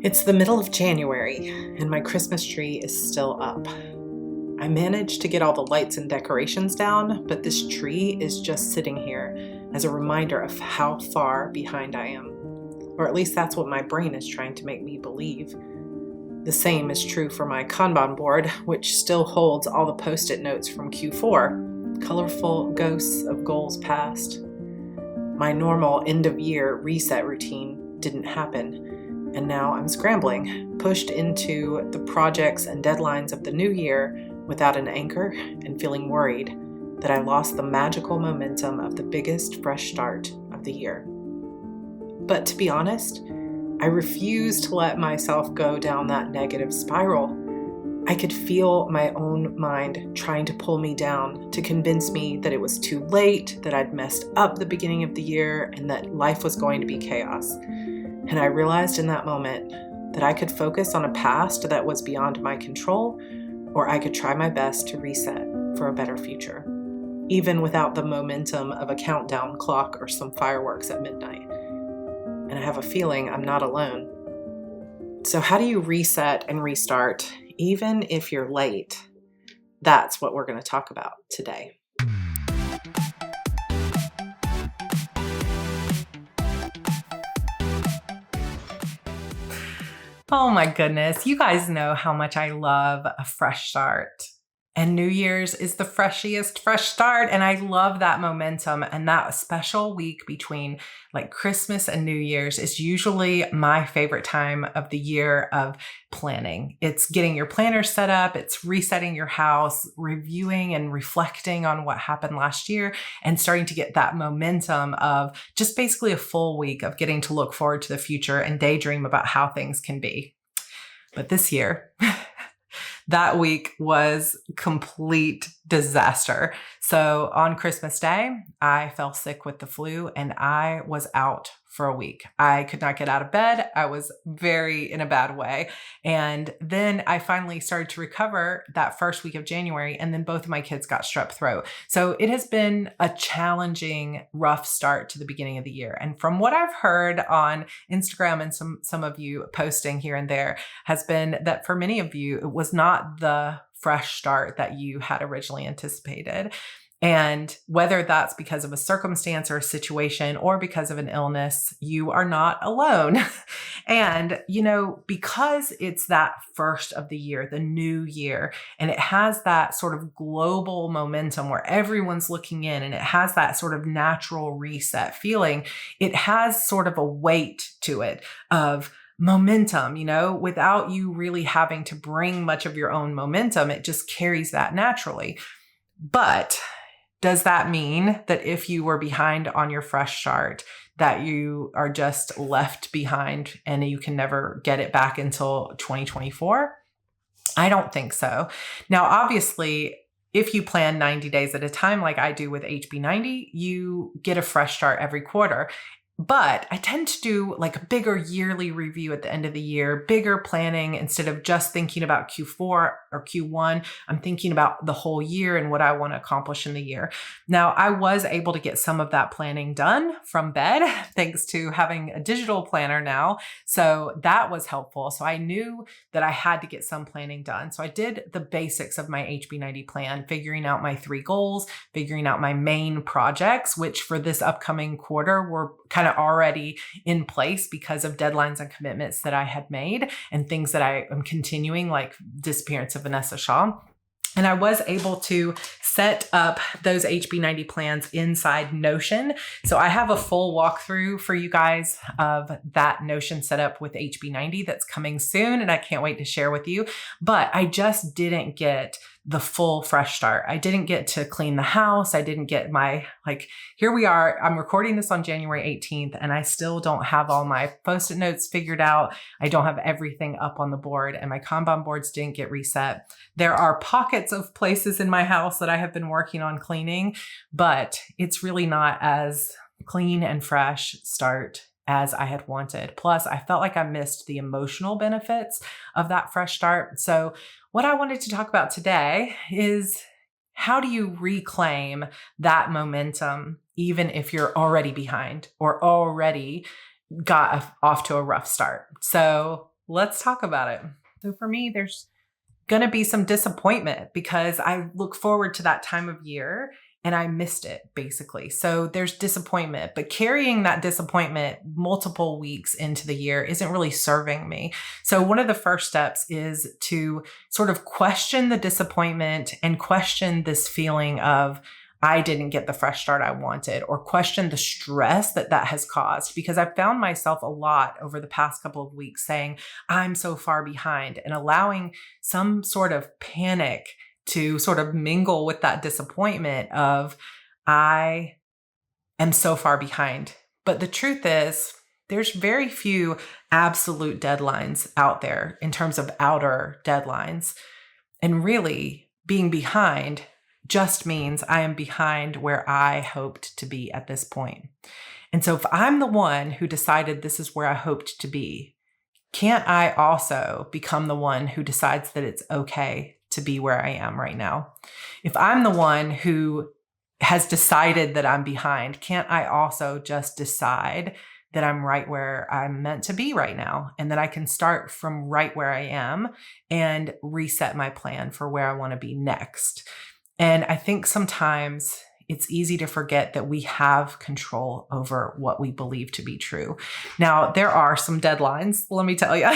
It's the middle of January, and my Christmas tree is still up. I managed to get all the lights and decorations down, but this tree is just sitting here as a reminder of how far behind I am. Or at least that's what my brain is trying to make me believe. The same is true for my kanban board, which still holds all the post-it notes from Q4, colorful ghosts of goals past. My normal end-of-year reset routine didn't happen, and now I'm scrambling, pushed into the projects and deadlines of the new year without an anchor and feeling worried that I lost the magical momentum of the biggest fresh start of the year. But to be honest, I refuse to let myself go down that negative spiral. I could feel my own mind trying to pull me down to convince me that it was too late, that I'd messed up the beginning of the year, and that life was going to be chaos. And I realized in that moment that I could focus on a past that was beyond my control, or I could try my best to reset for a better future, even without the momentum of a countdown clock or some fireworks at midnight. And I have a feeling I'm not alone. So how do you reset and restart, even if you're late? That's what we're going to talk about today. Oh my goodness. You guys know how much I love a fresh start. And New Year's is the freshiest fresh start. And I love that momentum. And that special week between like Christmas and New Year's is usually my favorite time of the year of planning. It's getting your planner set up. It's resetting your house, reviewing and reflecting on what happened last year, and starting to get that momentum of just basically a full week of getting to look forward to the future and daydream about how things can be. But this year, that week was complete disaster. So on Christmas Day, I fell sick with the flu and I was out for a week. I could not get out of bed. I was very in a bad way. And then I finally started to recover that first week of January, and then both of my kids got strep throat. So it has been a challenging, rough start to the beginning of the year. And from what I've heard on Instagram and some of you posting here and there has been that for many of you, it was not the fresh start that you had originally anticipated. And whether that's because of a circumstance or a situation or because of an illness, you are not alone. And, because it's that first of the year, the new year, and it has that sort of global momentum where everyone's looking in and it has that sort of natural reset feeling, it has sort of a weight to it of momentum, without you really having to bring much of your own momentum. It just carries that naturally. But does that mean that if you were behind on your fresh start, that you are just left behind and you can never get it back until 2024? I don't think so. Now, obviously, if you plan 90 days at a time, like I do with HB90, you get a fresh start every quarter. But I tend to do like a bigger yearly review at the end of the year, bigger planning. Instead of just thinking about Q4 or Q1, I'm thinking about the whole year and what I want to accomplish in the year. Now, I was able to get some of that planning done from bed, thanks to having a digital planner now. So that was helpful. So I knew that I had to get some planning done. So I did the basics of my HB90 plan, figuring out my 3 goals, figuring out my main projects, which for this upcoming quarter were kind of already in place because of deadlines and commitments that I had made and things that I am continuing, like disappearance of Vanessa Shaw. And I was able to set up those HB90 plans inside Notion. So I have a full walkthrough for you guys of that Notion setup with HB90 that's coming soon, and I can't wait to share with you. But I just didn't get the full fresh start. I didn't get to clean the house. I didn't get here we are. I'm recording this on January 18th, and I still don't have all my post-it notes figured out. I don't have everything up on the board, and my Kanban boards didn't get reset. There are pockets of places in my house that I have been working on cleaning, but it's really not as clean and fresh start as I had wanted. Plus, I felt like I missed the emotional benefits of that fresh start. So what I wanted to talk about today is how do you reclaim that momentum, even if you're already behind or already got off to a rough start? So Let's talk about it. So for me, there's going to be some disappointment because I look forward to that time of year and I missed it basically. So there's disappointment, but carrying that disappointment multiple weeks into the year isn't really serving me. So one of the first steps is to sort of question the disappointment and question this feeling of I didn't get the fresh start I wanted, or question the stress that that has caused. Because I've found myself a lot over the past couple of weeks saying, I'm so far behind, and allowing some sort of panic to sort of mingle with that disappointment of, I am so far behind. But the truth is, there's very few absolute deadlines out there in terms of outer deadlines. And really, being behind just means I am behind where I hoped to be at this point. And so if I'm the one who decided this is where I hoped to be, can't I also become the one who decides that it's okay to be where I am right now? If I'm the one who has decided that I'm behind, can't I also just decide that I'm right where I'm meant to be right now, and that I can start from right where I am and reset my plan for where I want to be next? And I think sometimes it's easy to forget that we have control over what we believe to be true. Now, there are some deadlines, let me tell you.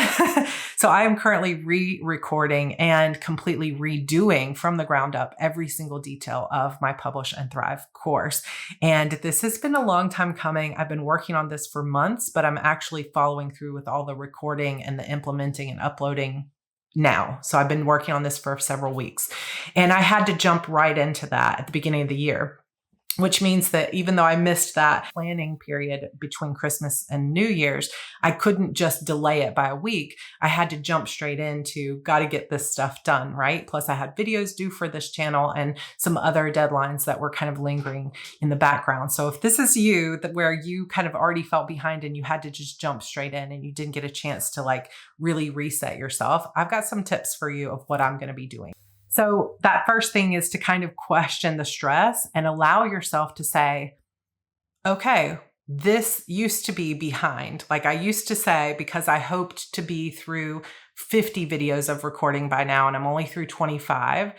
So I am currently re-recording and completely redoing from the ground up every single detail of my Publish and Thrive course. And this has been a long time coming. I've been working on this for months, but I'm actually following through with all the recording and the implementing and uploading now. So I've been working on this for several weeks, and I had to jump right into that at the beginning of the year, which means that even though I missed that planning period between Christmas and New Year's, I couldn't just delay it by a week. I had to jump straight into, got to get this stuff done, right? Plus I had videos due for this channel and some other deadlines that were kind of lingering in the background. So if this is you, that where you kind of already felt behind and you had to just jump straight in and you didn't get a chance to like really reset yourself, I've got some tips for you of what I'm going to be doing. So that first thing is to kind of question the stress and allow yourself to say, okay, this used to be behind. Like I used to say, because I hoped to be through 50 videos of recording by now, and I'm only through 25,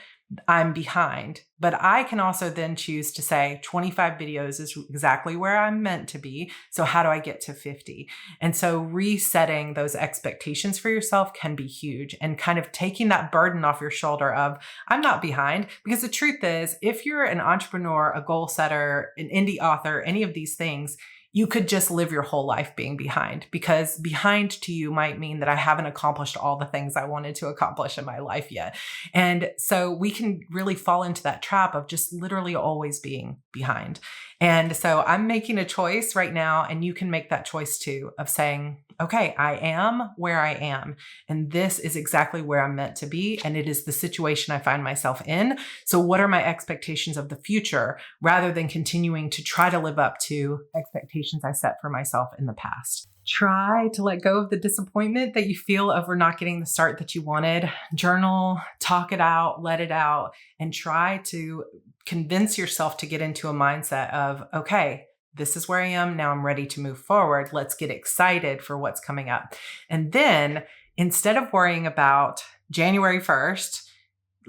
I'm behind. But I can also then choose to say 25 videos is exactly where I'm meant to be. So how do I get to 50? And so resetting those expectations for yourself can be huge, and kind of taking that burden off your shoulder of, I'm not behind. Because the truth is, if you're an entrepreneur, a goal setter, an indie author, any of these things, you could just live your whole life being behind, because behind to you might mean that I haven't accomplished all the things I wanted to accomplish in my life yet. And so we can really fall into that trap of just literally always being behind. And so I'm making a choice right now, and you can make that choice too, of saying, okay, I am where I am, and this is exactly where I'm meant to be, and it is the situation I find myself in. So what are my expectations of the future, rather than continuing to try to live up to expectations I set for myself in the past? Try to let go of the disappointment that you feel over not getting the start that you wanted. Journal, talk it out, let it out, and try to convince yourself to get into a mindset of, okay, this is where I am. Now I'm ready to move forward. Let's get excited for what's coming up. And then instead of worrying about January 1st,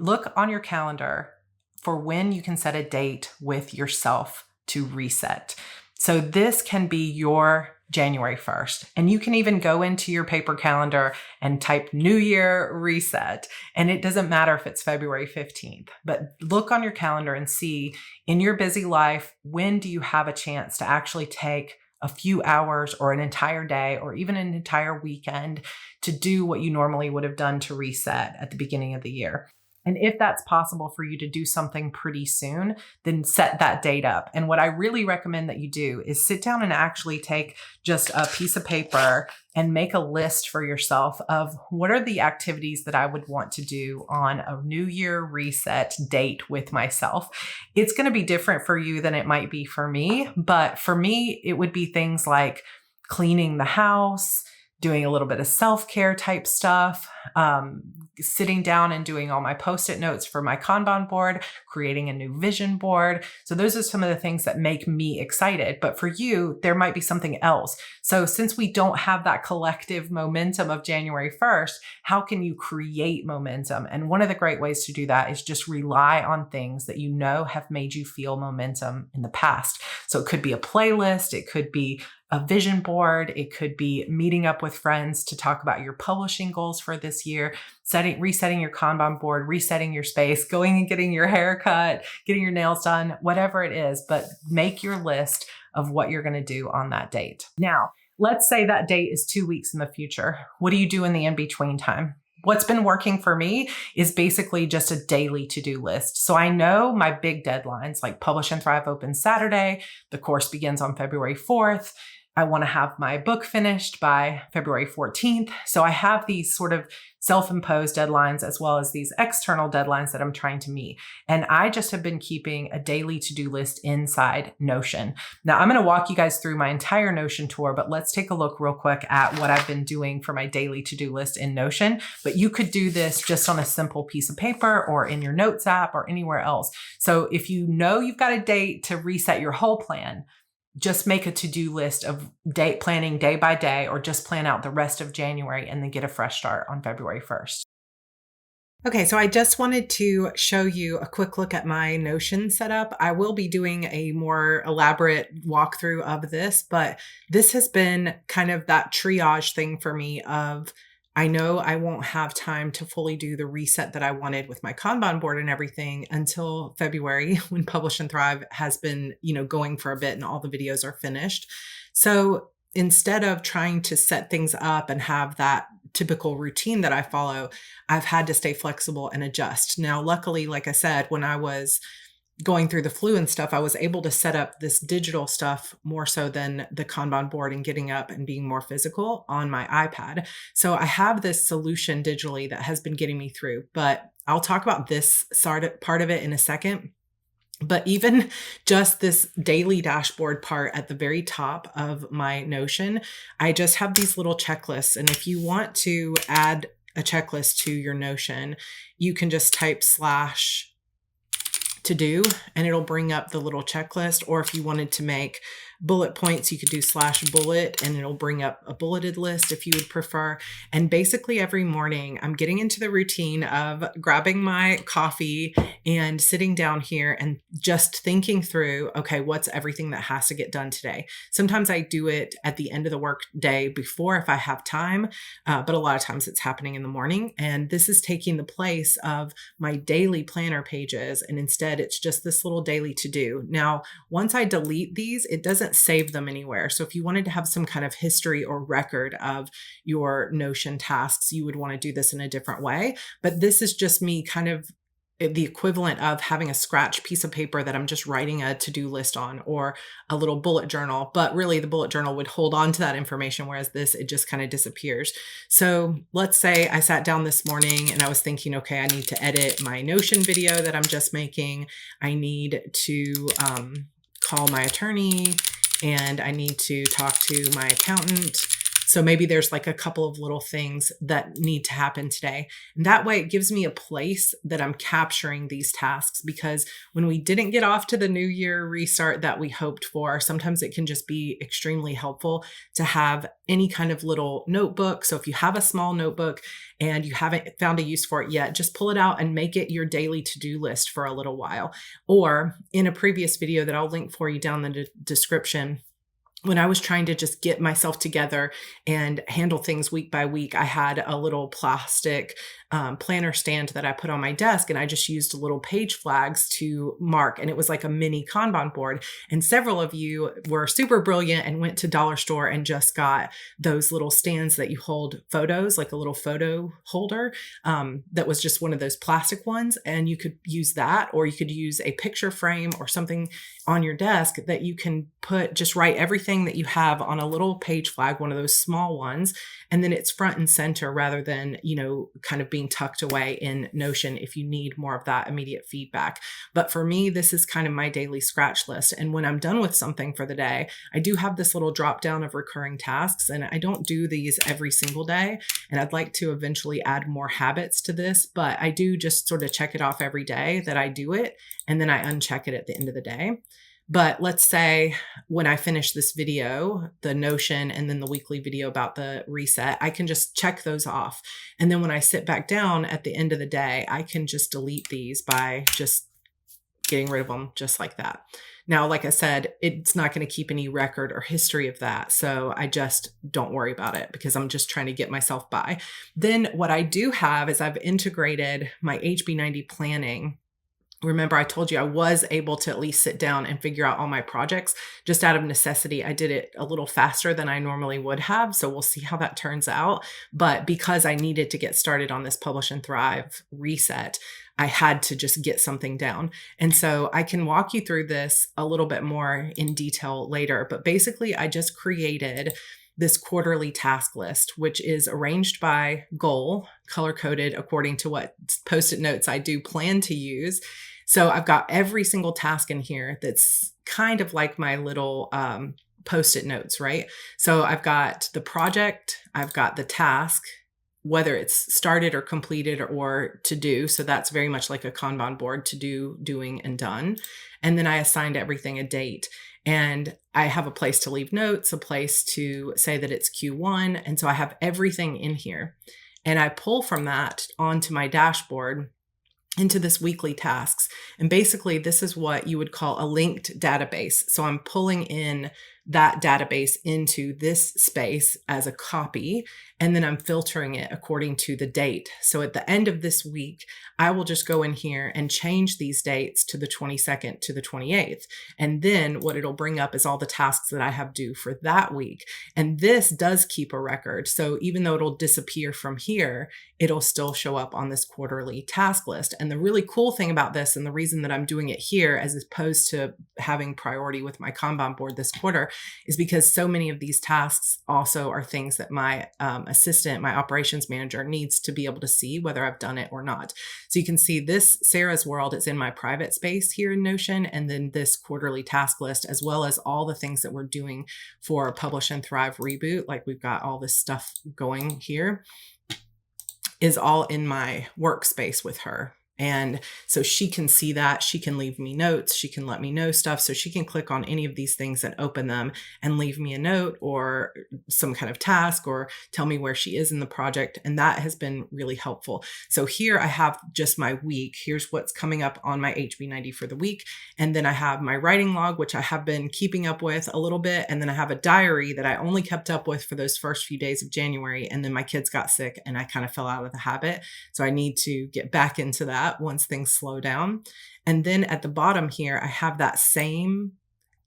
look on your calendar for when you can set a date with yourself to reset. So this can be your January 1st. And you can even go into your paper calendar and type New Year Reset. And it doesn't matter if it's February 15th, but look on your calendar and see in your busy life, when do you have a chance to actually take a few hours or an entire day or even an entire weekend to do what you normally would have done to reset at the beginning of the year. And if that's possible for you to do something pretty soon, then set that date up. And what I really recommend that you do is sit down and actually take just a piece of paper and make a list for yourself of what are the activities that I would want to do on a New Year reset date with myself. It's going to be different for you than it might be for me. But for me, it would be things like cleaning the house, doing a little bit of self-care type stuff, sitting down and doing all my Post-it notes for my Kanban board, creating a new vision board. So those are some of the things that make me excited. But for you, there might be something else. So since we don't have that collective momentum of January 1st, how can you create momentum? And one of the great ways to do that is just rely on things that you know have made you feel momentum in the past. So it could be a playlist, it could be a vision board, it could be meeting up with friends to talk about your publishing goals for this year, resetting your Kanban board, resetting your space, going and getting your hair cut, getting your nails done, whatever it is, but make your list of what you're going to do on that date. Now, let's say that date is 2 weeks in the future. What do you do in the in-between time? What's been working for me is basically just a daily to-do list. So I know my big deadlines, like Publish and Thrive opens Saturday, the course begins on February 4th. I want to have my book finished by February 14th. So I have these sort of self-imposed deadlines as well as these external deadlines that I'm trying to meet. And I just have been keeping a daily to-do list inside Notion. Now I'm going to walk you guys through my entire Notion tour, but let's take a look real quick at what I've been doing for my daily to-do list in Notion. But you could do this just on a simple piece of paper or in your notes app or anywhere else. So if you know you've got a date to reset your whole plan, just make a to-do list of planning day by day, or just plan out the rest of January and then get a fresh start on February 1st. Okay, so I just wanted to show you a quick look at my Notion setup. I will be doing a more elaborate walkthrough of this, but this has been kind of that triage thing for me of, I know I won't have time to fully do the reset that I wanted with my Kanban board and everything until February, when Publish and Thrive has been, going for a bit and all the videos are finished. So instead of trying to set things up and have that typical routine that I follow, I've had to stay flexible and adjust. Now, luckily, like I said, when I was going through the flu and stuff, I was able to set up this digital stuff more so than the Kanban board and getting up and being more physical on my iPad. So I have this solution digitally that has been getting me through, but I'll talk about this part of it in a second. But even just this daily dashboard part at the very top of my Notion, I just have these little checklists. And if you want to add a checklist to your Notion, you can just type /to do, and it'll bring up the little checklist. Or if you wanted to make bullet points, you could do /bullet, and it'll bring up a bulleted list if you would prefer. And basically every morning I'm getting into the routine of grabbing my coffee and sitting down here and just thinking through, okay, what's everything that has to get done today? Sometimes I do it at the end of the work day before if I have time, but a lot of times it's happening in the morning. And this is taking the place of my daily planner pages. And instead it's just this little daily to do. Now, once I delete these, it doesn't save them anywhere. So if you wanted to have some kind of history or record of your Notion tasks, you would want to do this in a different way. But this is just me kind of the equivalent of having a scratch piece of paper that I'm just writing a to-do list on, or a little bullet journal. But really the bullet journal would hold on to that information, whereas this, it just kind of disappears. So let's say I sat down this morning and I was thinking, okay, I need to edit my Notion video that I'm just making. I need to call my attorney, and I need to talk to my accountant. So maybe there's like a couple of little things that need to happen today. And that way it gives me a place that I'm capturing these tasks, because when we didn't get off to the new year restart that we hoped for, sometimes it can just be extremely helpful to have any kind of little notebook. So if you have a small notebook and you haven't found a use for it yet, just pull it out and make it your daily to-do list for a little while. Or in a previous video that I'll link for you down in the description, when I was trying to just get myself together and handle things week by week, I had a little plastic planner stand that I put on my desk, and I just used little page flags to mark, and it was like a mini Kanban board. And several of you were super brilliant and went to Dollar Store and just got those little stands that you hold photos, like a little photo holder that was just one of those plastic ones. And you could use that, or you could use a picture frame or something on your desk that you can just write everything everything that you have on a little page flag, one of those small ones, and then it's front and center rather than, kind of being tucked away in Notion if you need more of that immediate feedback. But for me, this is kind of my daily scratch list. And when I'm done with something for the day, I do have this little drop down of recurring tasks, and I don't do these every single day. And I'd like to eventually add more habits to this, but I do just sort of check it off every day that I do it, and then I uncheck it at the end of the day. But let's say when I finish this video, the Notion and then the weekly video about the reset, I can just check those off. And then when I sit back down at the end of the day, I can just delete these by just getting rid of them just like that. Now, like I said, it's not going to keep any record or history of that. So I just don't worry about it because I'm just trying to get myself by. Then what I do have is I've integrated my HB90 planning. Remember, I told you I was able to at least sit down and figure out all my projects just out of necessity. I did it a little faster than I normally would have. So we'll see how that turns out. But because I needed to get started on this Publish and Thrive reset, I had to just get something down. And so I can walk you through this a little bit more in detail later. But basically, I just created this quarterly task list, which is arranged by goal, color-coded according to what Post-it notes I do plan to use. So I've got every single task in here that's kind of like my little Post-it notes, right? So I've got the project, I've got the task, whether it's started or completed or to do. So that's very much like a Kanban board, to do, doing, and done. And then I assigned everything a date. And I have a place to leave notes, a place to say that it's Q1. And so I have everything in here. And I pull from that onto my dashboard into this weekly tasks. And basically, this is what you would call a linked database. So I'm pulling in that database into this space as a copy, and then I'm filtering it according to the date. So at the end of this week, I will just go in here and change these dates to the 22nd to the 28th. And then what it'll bring up is all the tasks that I have due for that week. And this does keep a record. So even though it'll disappear from here, it'll still show up on this quarterly task list. And the really cool thing about this, and the reason that I'm doing it here as opposed to having priority with my Kanban board this quarter, is because so many of these tasks also are things that my assistant, my operations manager, needs to be able to see whether I've done it or not. So you can see this Sarah's World is in my private space here in Notion, and then this quarterly task list, as well as all the things that we're doing for Publish and Thrive Reboot, like we've got all this stuff going here, is all in my workspace with her. And so she can see that, she can leave me notes, she can let me know stuff. So she can click on any of these things and open them and leave me a note or some kind of task or tell me where she is in the project. And that has been really helpful. So here I have just my week. Here's what's coming up on my HB90 for the week. And then I have my writing log, which I have been keeping up with a little bit. And then I have a diary that I only kept up with for those first few days of January. And then my kids got sick and I kind of fell out of the habit. So I need to get back into that once things slow down. And then at the bottom here, I have that same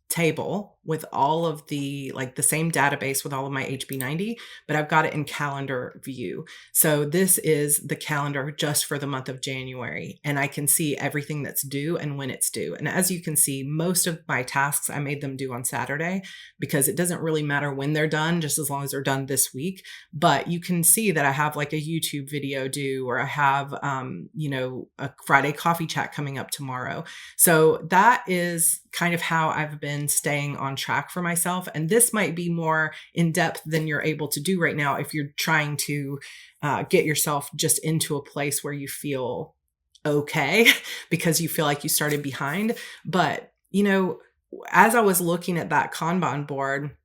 table with all of the, like the same database with all of my HB90, but I've got it in calendar view. So this is the calendar just for the month of January. And I can see everything that's due and when it's due. And as you can see, most of my tasks, I made them due on Saturday because it doesn't really matter when they're done, just as long as they're done this week. But you can see that I have like a YouTube video due, or I have, a Friday coffee chat coming up tomorrow. So that is kind of how I've been staying on track for myself. And this might be more in depth than you're able to do right now if you're trying to get yourself just into a place where you feel okay because you feel like you started behind. But, as I was looking at that Kanban board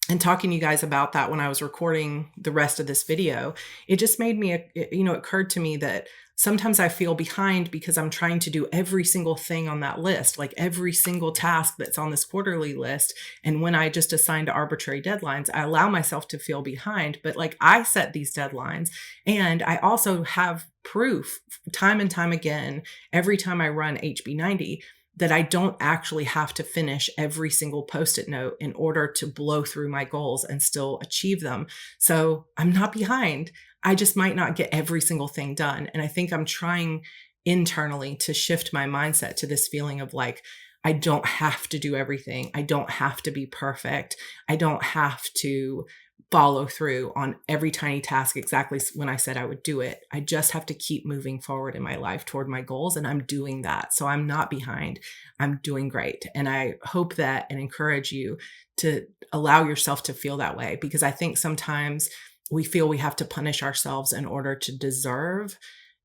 and talking to you guys about that when I was recording the rest of this video, it just made me, it occurred to me that sometimes I feel behind because I'm trying to do every single thing on that list, like every single task that's on this quarterly list. And when I just assign to arbitrary deadlines, I allow myself to feel behind. But like I set these deadlines, and I also have proof time and time again, every time I run HB90, that I don't actually have to finish every single Post-it note in order to blow through my goals and still achieve them. So I'm not behind. I just might not get every single thing done. And I think I'm trying internally to shift my mindset to this feeling of like, I don't have to do everything. I don't have to be perfect. I don't have to follow through on every tiny task exactly when I said I would do it. I just have to keep moving forward in my life toward my goals, and I'm doing that. So I'm not behind. I'm doing great. And I hope that and encourage you to allow yourself to feel that way, because I think sometimes we feel we have to punish ourselves in order to deserve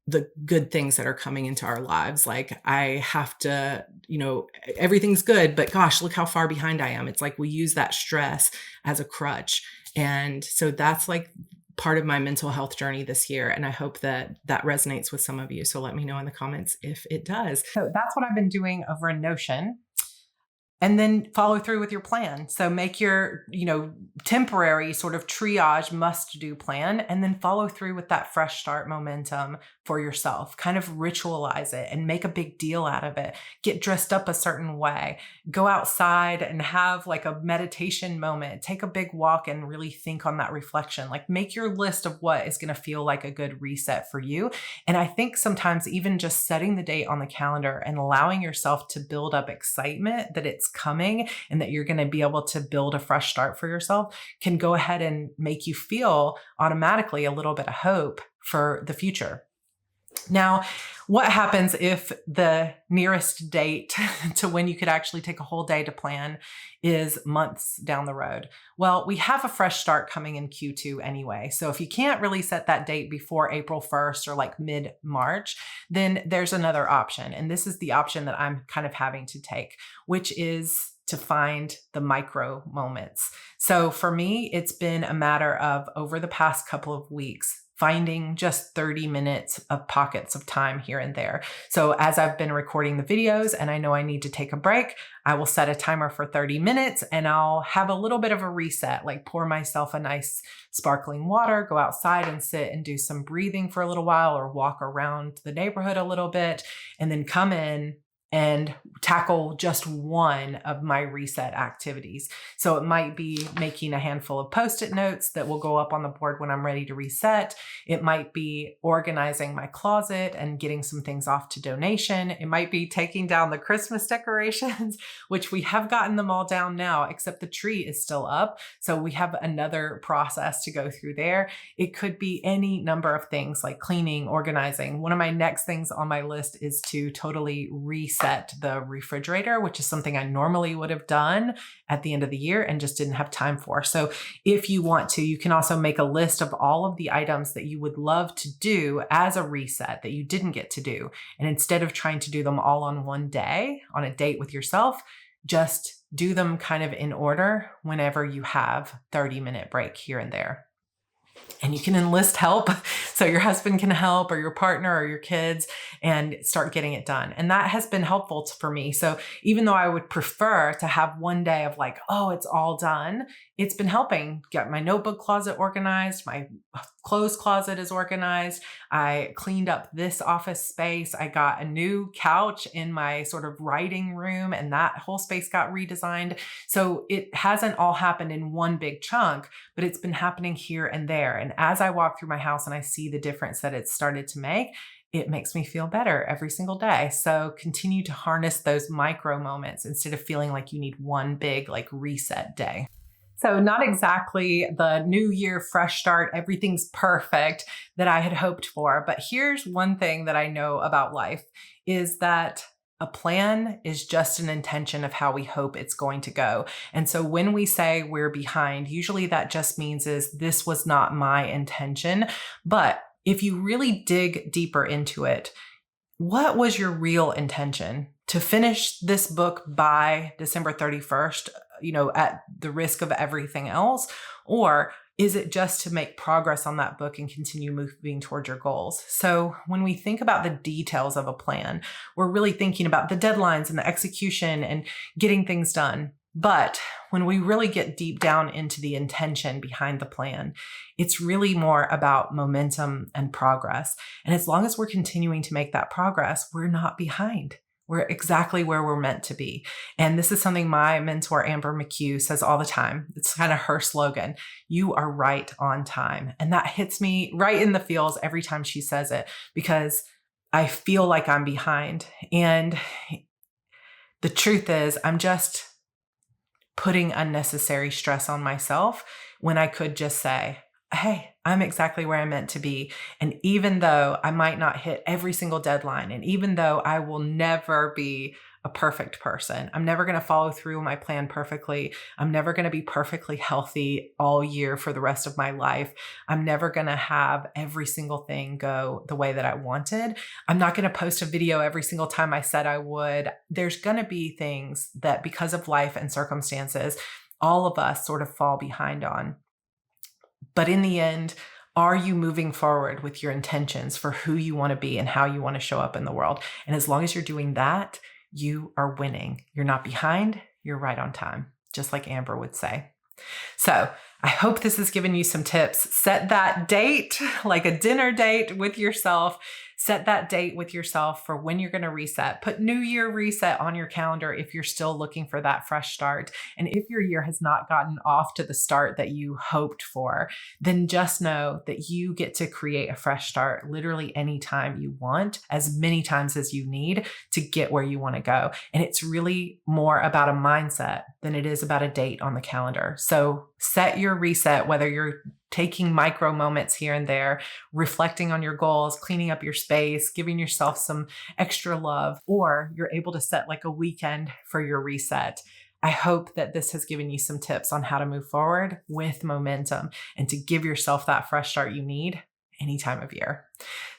the good things that are coming into our lives. Like, I have to, everything's good, but gosh, look how far behind I am. It's like we use that stress as a crutch. And so that's like part of my mental health journey this year. And I hope that that resonates with some of you. So let me know in the comments if it does. So that's what I've been doing over in Notion. And then follow through with your plan. So make your, temporary sort of triage must do plan, and then follow through with that fresh start momentum for yourself. Kind of ritualize it and make a big deal out of it. Get dressed up a certain way. Go outside and have like a meditation moment. Take a big walk and really think on that reflection. Like, make your list of what is going to feel like a good reset for you. And I think sometimes even just setting the date on the calendar and allowing yourself to build up excitement that it's coming and that you're going to be able to build a fresh start for yourself can go ahead and make you feel automatically a little bit of hope for the future. Now, what happens if the nearest date to when you could actually take a whole day to plan is months down the road? Well, we have a fresh start coming in Q2 anyway. So if you can't really set that date before April 1st or like mid-March, then there's another option. And this is the option that I'm kind of having to take, which is to find the micro moments. So for me, it's been a matter of, over the past couple of weeks, finding just 30 minutes of pockets of time here and there. So as I've been recording the videos and I know I need to take a break, I will set a timer for 30 minutes and I'll have a little bit of a reset, like pour myself a nice sparkling water, go outside and sit and do some breathing for a little while, or walk around the neighborhood a little bit, and then come in and tackle just one of my reset activities. So it might be making a handful of Post-it notes that will go up on the board when I'm ready to reset. It might be organizing my closet and getting some things off to donation. It might be taking down the Christmas decorations, which we have gotten them all down now, except the tree is still up. So we have another process to go through there. It could be any number of things like cleaning, organizing. One of my next things on my list is to totally reset the refrigerator, which is something I normally would have done at the end of the year and just didn't have time for. So if you want to, you can also make a list of all of the items that you would love to do as a reset that you didn't get to do. And instead of trying to do them all on one day, on a date with yourself, just do them kind of in order whenever you have 30-minute break here and there. And you can enlist help. So your husband can help, or your partner, or your kids, and start getting it done. And that has been helpful for me. So even though I would prefer to have one day of like, oh, it's all done, it's been helping get my notebook closet organized. My clothes closet is organized. I cleaned up this office space. I got a new couch in my sort of writing room, and that whole space got redesigned. So it hasn't all happened in one big chunk, but it's been happening here and there. And as I walk through my house and I see the difference that it's started to make, it makes me feel better every single day. So continue to harness those micro moments instead of feeling like you need one big like reset day. So not exactly the new year, fresh start, everything's perfect that I had hoped for. But here's one thing that I know about life is that a plan is just an intention of how we hope it's going to go. And so when we say we're behind, usually that just means is this was not my intention. But if you really dig deeper into it, what was your real intention? To finish this book by December 31st, at the risk of everything else? Or is it just to make progress on that book and continue moving towards your goals? So when we think about the details of a plan, we're really thinking about the deadlines and the execution and getting things done. But when we really get deep down into the intention behind the plan, it's really more about momentum and progress. And as long as we're continuing to make that progress, we're not behind. We're exactly where we're meant to be. And this is something my mentor, Amber McHugh, says all the time. It's kind of her slogan. You are right on time. And that hits me right in the feels every time she says it, because I feel like I'm behind. And The truth is, I'm just putting unnecessary stress on myself when I could just say, hey, I'm exactly where I'm meant to be. And even though I might not hit every single deadline, and even though I will never be a perfect person, I'm never going to follow through my plan perfectly. I'm never going to be perfectly healthy all year for the rest of my life. I'm never going to have every single thing go the way that I wanted. I'm not going to post a video every single time I said I would. There's going to be things that, because of life and circumstances, all of us sort of fall behind on. But in the end, are you moving forward with your intentions for who you want to be and how you want to show up in the world? And as long as you're doing that, you are winning. You're not behind, you're right on time, just like Amber would say. So I hope this has given you some tips. Set that date, like a dinner date with yourself. Set that date with yourself for when you're going to reset. Put New Year reset on your calendar if you're still looking for that fresh start. And if your year has not gotten off to the start that you hoped for, then just know that you get to create a fresh start literally anytime you want, as many times as you need to get where you want to go. And it's really more about a mindset than it is about a date on the calendar. So set your reset, whether you're taking micro moments here and there, reflecting on your goals, cleaning up your space, giving yourself some extra love, or you're able to set like a weekend for your reset. I hope that this has given you some tips on how to move forward with momentum and to give yourself that fresh start you need any time of year.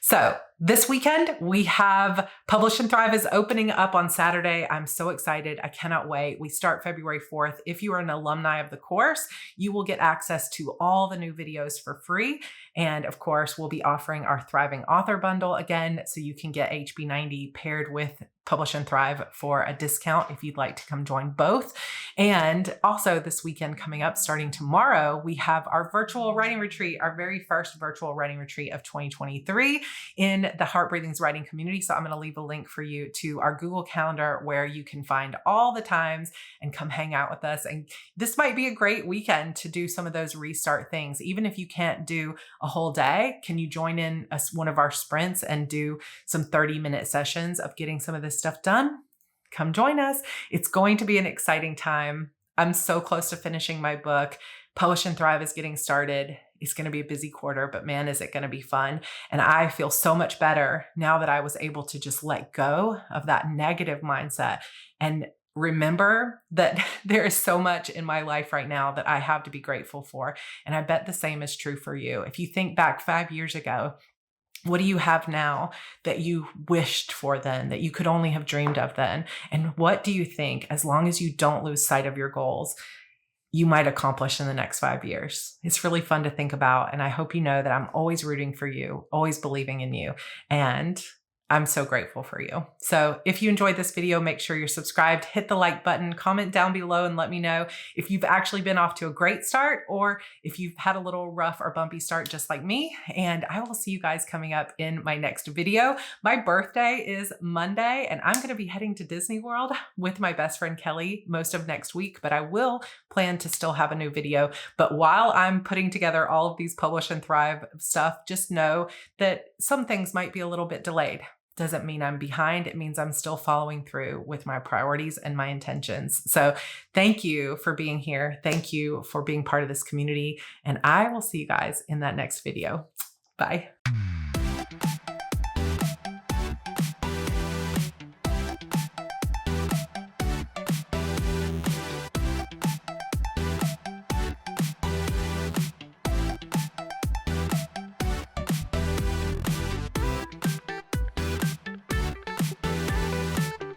So this weekend, we have Publish and Thrive is opening up on Saturday. I'm so excited. I cannot wait. We start February 4th. If you are an alumni of the course, you will get access to all the new videos for free. And of course, we'll be offering our Thriving Author Bundle again, so you can get HB90 paired with Publish and Thrive for a discount if you'd like to come join both. And also this weekend coming up, starting tomorrow, we have our virtual writing retreat, our very first virtual writing retreat of 2023 in the Heart Breathings writing community. So I'm going to leave a link for you to our Google Calendar where you can find all the times and come hang out with us. And this might be a great weekend to do some of those restart things. Even if you can't do a whole day, can you join in one of our sprints and do some 30-minute sessions of getting some of this stuff done? Come join us. It's going to be an exciting time. I'm so close to finishing my book. Publish and Thrive is getting started. It's going to be a busy quarter, but man, is it going to be fun. And I feel so much better now that I was able to just let go of that negative mindset and remember that there is so much in my life right now that I have to be grateful for. And I bet the same is true for you. If you think back 5 years ago, what do you have now that you wished for then, that you could only have dreamed of then? And what do you think, as long as you don't lose sight of your goals, you might accomplish in the next 5 years? It's really fun to think about. And I hope you know that I'm always rooting for you, always believing in you. And I'm so grateful for you. So if you enjoyed this video, make sure you're subscribed, hit the like button, comment down below and let me know if you've actually been off to a great start or if you've had a little rough or bumpy start just like me. And I will see you guys coming up in my next video. My birthday is Monday and I'm going to be heading to Disney World with my best friend Kelly most of next week, but I will plan to still have a new video. But while I'm putting together all of these Publish and Thrive stuff, just know that some things might be a little bit delayed. Doesn't mean I'm behind. It means I'm still following through with my priorities and my intentions. So thank you for being here. Thank you for being part of this community. And I will see you guys in that next video. Bye.